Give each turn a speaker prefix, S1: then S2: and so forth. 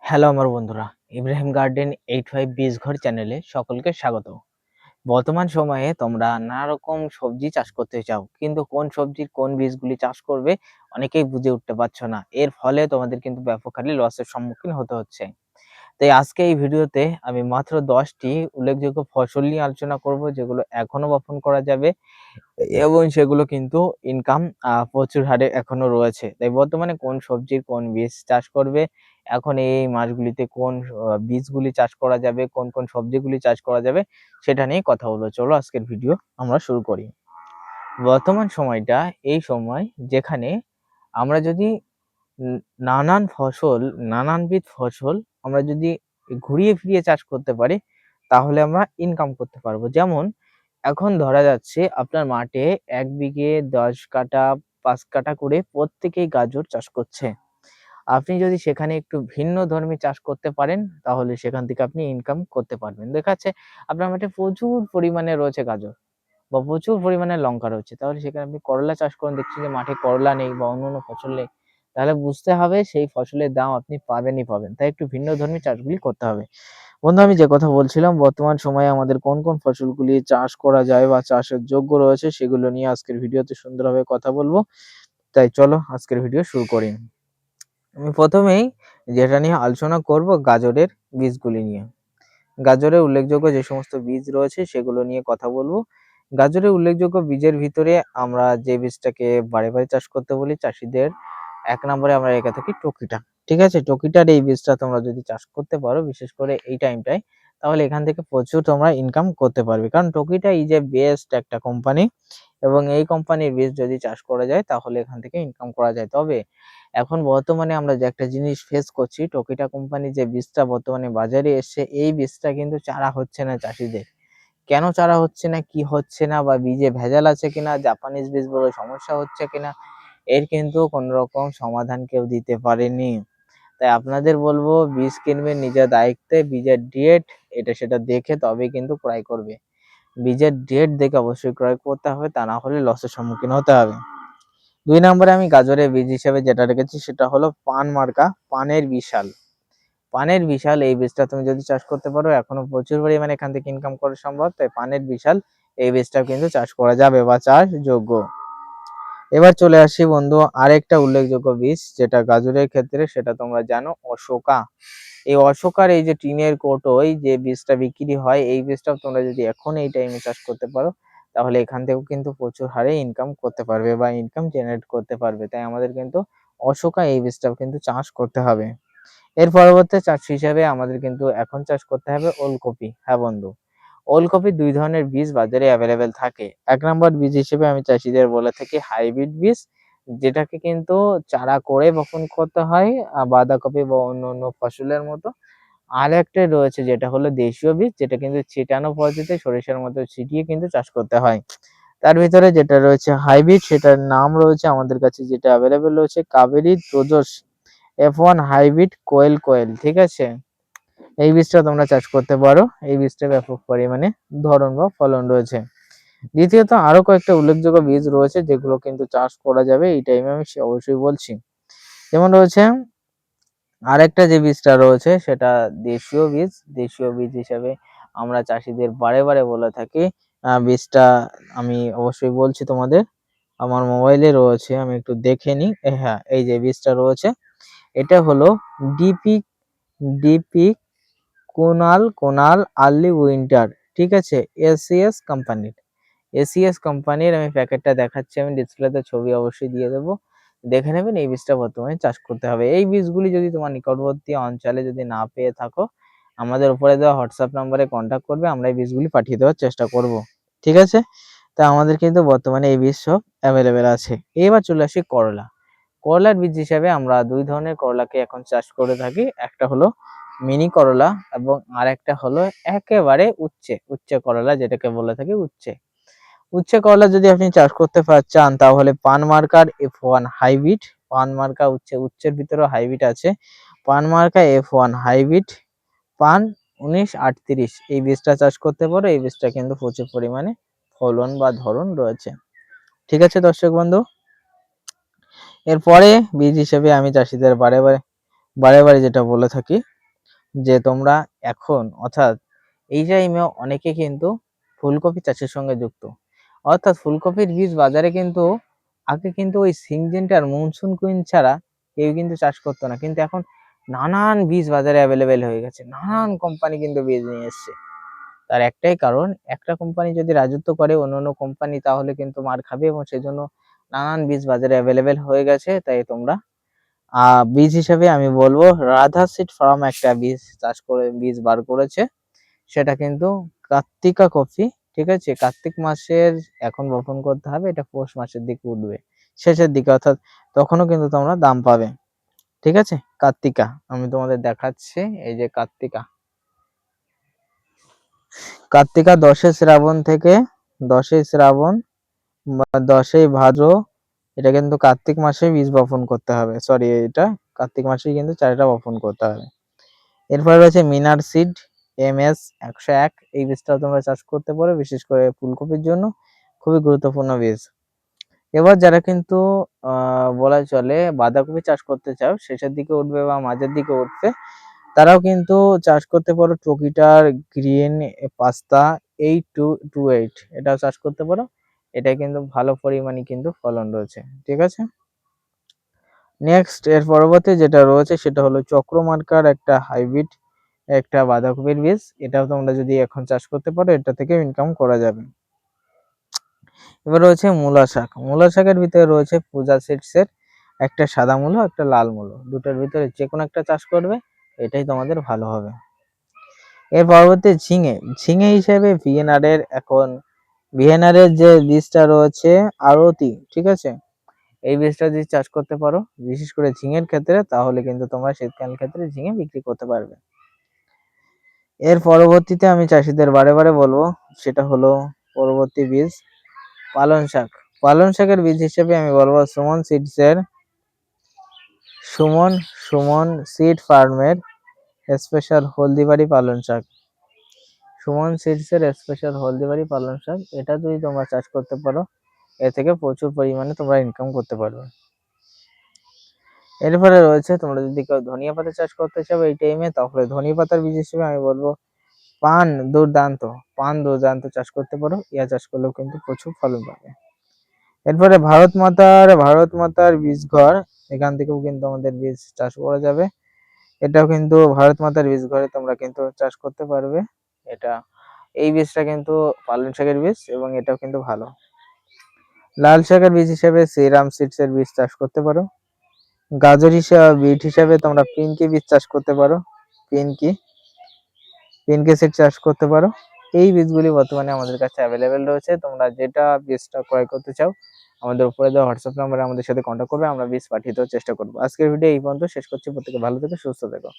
S1: Hello আমার বন্ধুরা, Ibrahim garden 85 বীজ ঘর চ্যানেলে সকলকে স্বাগত। বর্তমান সময়ে তোমরা নানা রকম সবজি চাষ করতে চাও, কিন্তু কোন সবজির কোন বীজগুলি চাষ করবে অনেকেই বুঝে উঠতে পারছো না। এর ফলে তোমাদের কিন্তু ব্যাপক হারে লসের সম্মুখীন হতে হচ্ছে। তাই আজকে এই ভিডিওতে আমি মাত্র 10টি উল্লেখযোগ্য ফসল নিয়ে আলোচনা করব, যেগুলো এখনো বপন করা যাবে এবং সেগুলো কিন্তু ইনকাম প্রচুর হারে এখনো রয়েছে। তাই বর্তমানে কোন সবজির কোন বীজ চাষ করবে, এখন এই মাসগুলিতে কোন বীজগুলি চাষ করা যাবে, কোন কোন সবজিগুলি চাষ করা যাবে, সেটা নিয়ে কথা বলবো। চলো আজকের ভিডিও আমরা শুরু করি। বর্তমান সময়টা এই সময় যেখানে আমরা যদি উম নানান ফসল, নানানবিধ ফসল আমরা যদি ঘুরিয়ে ফিরিয়ে চাষ করতে পারি, তাহলে আমরা ইনকাম করতে পারবো। যেমন এখন ধরা যাচ্ছে আপনার মাঠে ১ বিঘে ১০ কাঠা ৫ কাঠা করে প্রত্যেকেই গাজর চাষ করছে। আপনি যদি সেখানে একটু ভিন্ন ধর্মী চাষ করতে পারেন, তাহলে সেখান থেকে আপনি ইনকাম করতে পারবেন। দেখা যাচ্ছে আপনার মাঠে প্রচুর পরিমাণে রয়েছে গাজর বা প্রচুর পরিমাণে লঙ্কা রয়েছে, তাহলে সেখানে আপনি করলা চাষ করুন, দেখছেন যে মাঠে করলা নেই বা অন্যান্য ফসল নেই, তাহলে বুঝতে হবে সেই ফসলের দাম আপনি পাবেনই পাবেন। তাই একটু ভিন্ন ধর্মী চাষগুলি করতে হবে। বন্ধু, আমি যে কথা বলছিলাম, বর্তমান সময়ে আমাদের কোন কোন ফসলগুলি চাষ করা যায় বা চাষের যোগ্য রয়েছে, সেগুলো নিয়ে আজকের ভিডিওতে সুন্দরভাবে কথা বলবো। তাই চলো আজকের ভিডিও শুরু করি। আমি প্রথমেই যেটা নিয়ে আলোচনা করব, গাজরের বীজগুলি নিয়ে। গাজরের উল্লেখযোগ্য যে সমস্ত বীজ রয়েছে সেগুলো নিয়ে কথা বলবো। গাজরের উল্লেখযোগ্য বীজের ভিতরে আমরা যে বীজটাকে বারে বারে চাষ করতে বলি চাষিদের, ১ নম্বরে আমরা রেখে থাকি টকিটা। ঠিক আছে? টকিটার এই বীজটা তোমরা যদি চাষ করতে পারো, বিশেষ করে এই টাইমটায়, তাহলে এখান থেকে প্রচুর তোমরা ইনকাম করতে পারবে। কারণ টকিটা ইজ এ বেস্ট একটা কোম্পানি, এবং এই কোম্পানির বীজ যদি চাষ করা যায় তাহলে এখান থেকে ইনকাম করা যায়। তবে এখন বর্তমানে আমরা যে একটা জিনিস ফেস করছি, টকিটা কোম্পানির যে বীজটা বর্তমানে বাজারে এসছে, এই বীজটা কিন্তু চারা হচ্ছে না চাষীদের। কেন চারা হচ্ছে না, কি হচ্ছে না, বা বীজে ভেজাল আছে কিনা, জাপানিজ বীজ বলে সমস্যা হচ্ছে কিনা, এর কিন্তু কোনো রকম সমাধান কেউ দিতে পারেনি। তাই আপনাদের বলবো, বীজ কিনবেন নিজের দায়িত্বে, বীজের ডেট এটা সেটা দেখে তবে কিন্তু ক্রয় করবে। বীজের ডেট দেখে অবশ্যই ক্রয় করতে হবে, তা না হলে লসের সম্মুখীন হতে হবে। ২ নম্বরে আমি গাজরের বীজ হিসেবে যেটা রেখেছি সেটা হলো পান মার্কা পানের বিশাল। পানের বিশাল এই বীজটা তুমি যদি চাষ করতে পারো, এখনো প্রচুর পরিমাণে এখান থেকে ইনকাম করা সম্ভব। তাই পানের বিশাল এই বীজটাও কিন্তু চাষ করা যাবে বা চাষযোগ্য। এবার চলে আসি বন্ধু আরেকটা উল্লেখযোগ্য বীজ, যেটা গাজরের ক্ষেত্রে, সেটা তোমরা জানো, অশোকা। এই অশোকার এই যে টিনের কৌটোয় যে বীজটা বিক্রি হয়, এই বীজটাও তোমরা যদি এখন এই টাইমে চাষ করতে পারো, তাহলে এখান থেকেও কিন্তু প্রচুর হারে ইনকাম করতে পারবে বা ইনকাম জেনারেট করতে পারবে। তাই আমাদের কিন্তু অশোকা এই বীজটাও কিন্তু চাষ করতে হবে। এর পরবর্তী চাষ হিসেবে আমাদের কিন্তু এখন চাষ করতে হবে ওলকপি। হ্যাঁ বন্ধু, ওলকপির ২ ধরনের বীজ বাজারে অ্যাভেলেবেল থাকে। ১ নম্বর বীজ হিসেবে আমি চাষীদের বলে থাকি হাইব্রিড বীজ, যেটাকে কিন্তু চারা করে বপন করতে হয় বাঁধাকপি বা অন্য ফসলের মতো। আরেকটা রয়েছে যেটা হলো দেশীয় বীজ, যেটা কিন্তু ছিটানো পদ্ধতিতে সরিষার মতো ছিটিয়ে কিন্তু চাষ করতে হয়। তার ভিতরে যেটা রয়েছে হাইব্রিড, সেটার নাম রয়েছে আমাদের কাছে যেটা অ্যাভেলেবেল রয়েছে কাবেরী তেজস F1 হাইব্রিড কোয়েল। ঠিক আছে? এই বীজটা তোমরা চাষ করতে পারো। এই বীজটা ব্যাপক পরিমাণে ধরন বা ফলন রয়েছে। দ্বিতীয়ত আরো কয়েকটা উল্লেখযোগ্য বীজ রয়েছে যেগুলো কিন্তু চাষ করা যাবে এই টাইমে, আমি অবশ্যই বলছি। যেমন রয়েছে আরেকটা যে বীজটা রয়েছে সেটা দেশীয় বীজ। দেশীয় বীজ হিসেবে আমরা চাষীদের বারে বারে বলে থাকি। বীজটা আমি অবশ্যই বলছি তোমাদের, আমার মোবাইলে রয়েছে, আমি একটু দেখে নিই। হ্যাঁ, এই যে বীজটা রয়েছে, এটা হলো ডিপি ডিপি কোনাল আর্লি উইন্টার। ঠিক আছে? এসিএস কোম্পানির। এসিএস কোম্পানির আমি প্যাকেটটা দেখাচ্ছি, আমি ডিসপ্লেতে ছবি অবশ্যই দিয়ে দেবো, দেখে নেবেন। এই বীজটা বর্তমানে চাষ করতে হবে। এই বীজগুলি যদি তোমার নিকটবর্তী অঞ্চলে যদি না পেয়ে থাকো, আমাদের উপরে দেওয়া হোয়াটসঅ্যাপ নাম্বারে কন্ট্যাক্ট করবে, আমরা এই বীজগুলি পাঠিয়ে দেওয়ার চেষ্টা করব। ঠিক আছে? তা আমাদের কিন্তু বর্তমানে এই বীজ সব অ্যাভেলেবেল আছে। এবার চলে আসি করলা। করলার বীজ হিসেবে আমরা ২ ধরনের করলাকে এখন চাষ করে থাকি। একটা হলো মিনি করলা এবং আরেকটা হলো একেবারে উচ্ছে করলা, যেটাকে বলে থাকি উচ্ছে করলা যদি আপনি চাষ করতে চান, তাহলে পান মার্কার F1 হাইব্রিড, পান মার্কা উচ্ছের ভিতরেও হাইব্রিড আছে, পান মার্কা F1 হাইব্রিড পান 1938 এই বীজটা চাষ করতে পারো। এই বীজটা কিন্তু প্রচুর পরিমাণে ফলন বা ধরন রয়েছে। ঠিক আছে দর্শক বন্ধু, এরপরে বীজ হিসেবে আমি চাষিদের বারে বারে যেটা বলে থাকি যে তোমরা এখন অর্থাৎ এই টাইমে অনেকে কিন্তু ফুলকপি চাষের সঙ্গে যুক্ত। অর্থাৎ ফুলকপির বীজ বাজারে কিন্তু আগে কিন্তু ওই সিনজেন্টার মনসুন কুইন ছাড়া কেউ কিন্তু চাষ করতো না, কিন্তু এখন নানান বীজ বাজারে অ্যাভেলেবেল হয়ে গেছে, নানান কোম্পানি কিন্তু বীজ নিয়ে এসছে। তার একটাই কারণ, একটা কোম্পানি যদি রাজত্ব করে অন্য অন্য কোম্পানি তাহলে কিন্তু মার খাবে, এবং সেজন্য নানান বীজ বাজারে অ্যাভেলেবেল হয়ে গেছে। তাই তোমরা বীজ হিসেবে আমি বলবো রাধা সিড ফার্ম একটা বীজ চাষ করে বীজ বার করেছে, সেটা কিন্তু কার্তিকা কফি। ঠিক আছে, কার্তিক মাসের এখন বপন করতে হবে, এটা পৌষ মাসের দিকে উঠবে, শেষের দিকে, অর্থাৎ তখনও কিন্তু তোমরা দাম পাবে। ঠিক আছে, কার্তিকা আমি তোমাদের দেখাচ্ছি, এই যে কার্তিকা, কার্তিকা 10 শ্রাবণ থেকে 10 শ্রাবণ বা 10 ভাদ্র, এটা কিন্তু কার্তিক মাসে বীজ বপন করতে হবে, সরি এটা কার্তিক মাসে কিন্তু চারাটা বপন করতে হবে। এরপরে রয়েছে মিনার সিড MS 101, এই বীজটাও তোমরা চাষ করতে পারো, বিশেষ করে ফুলকপির জন্য খুবই গুরুত্বপূর্ণ বীজ। এবার যারা কিন্তু বলা চলে বাঁধাকপি চাষ করতে চাও, শেষের দিকে উঠবে বা মাঝের দিকে উঠবে, তারাও কিন্তু চাষ করতে পারো টকিটার গ্রিন পাস্তা 8228, এটাও চাষ করতে পারো, এটা কিন্তু ভালো পরিমাণে কিন্তু ফলন রয়েছে। ঠিক আছে, নেক্সট এর পরবর্তী যেটা রয়েছে সেটা হলো চক্রমার্কার একটা হাইব্রিড একটা বাঁধাকপির বীজ, এটাও তোমরা যদি এখন চাষ করতে পারো এটা থেকে ইনকাম করা যাবে। এবার রয়েছে মূলা শাক, মূলা শাকের ভিতরে রয়েছে পূজা সিডস এর একটা সাদা মূলো একটা লাল মূলো, দুটোর ভিতরে যে কোনো একটা চাষ করবে, এটাই তোমাদের ভালো হবে। এর পরবর্তী ঝিঙে, ঝিঙে হিসেবে ভিএনআর এর যে বীজটা রয়েছে আরতি, ঠিক আছে, এই বীজটা যদি চাষ করতে পারো বিশেষ করে ঝিঙের ক্ষেত্রে, তাহলে কিন্তু তোমরা শীতকালীন ক্ষেত্রে ঝিঙে বিক্রি করতে পারবে। এর পরবর্তীতে আমি চাষিদের বারে বারে বলবো সেটা হলো পরবর্তী বীজ পালং শাক। পালং শাকের বীজ হিসেবে আমি বলবো সুমন সিড ফার্মের স্পেশাল হলদিবাড়ি পালং শাক, সুমন সিডস এর স্পেশাল হলদিবাড়ি পালং শাক, এটা যদি তোমরা চাষ করতে পারো এ থেকে প্রচুর পরিমাণে তোমরা ইনকাম করতে পারবে। এরপরে রয়েছে তোমরা যদি কেউ ধনিয়া পাতা চাষ করতে চাও এই টাইমে, তাহলে ধনিয়া পাতার বীজ হিসেবে আমি বলবো পান দুর্দান্ত চাষ করতে পারো, ইয়া চাষ করলেও কিন্তু প্রচুর ফলন পাবে। এরপরে ভারত মাতার বীজ ঘর, এখান থেকেও কিন্তু আমাদের বীজ চাষ করা যাবে, এটাও কিন্তু ভারত মাতার বীজ ঘরে তোমরা কিন্তু চাষ করতে পারবে। এটা এই বীজটা কিন্তু পালং শাকের বীজ এবং এটাও কিন্তু ভালো। লাল শাকের বীজ হিসেবে শ্রীরাম সিডস এর বীজ চাষ করতে পারো। গাজর হিসেবে বিট হিসেবে তোমরা পিনকি বীজ চাষ করতে পারো, পিনকি সিড চাষ করতে পারো। এই বীজগুলি বর্তমানে আমাদের কাছে অ্যাভেলেবেল রয়েছে, তোমরা যেটা বীজটা ক্রয় করতে চাও আমাদের উপরে দেওয়া হোয়াটসঅ্যাপ নাম্বারে আমাদের সাথে কন্ট্যাক্ট করবে, আমরা বীজ পাঠিয়ে দেওয়ার চেষ্টা করবো। আজকের ভিডিও এই পর্যন্ত শেষ করছি, প্রত্যেকে ভালো থেকো, সুস্থ থেকো।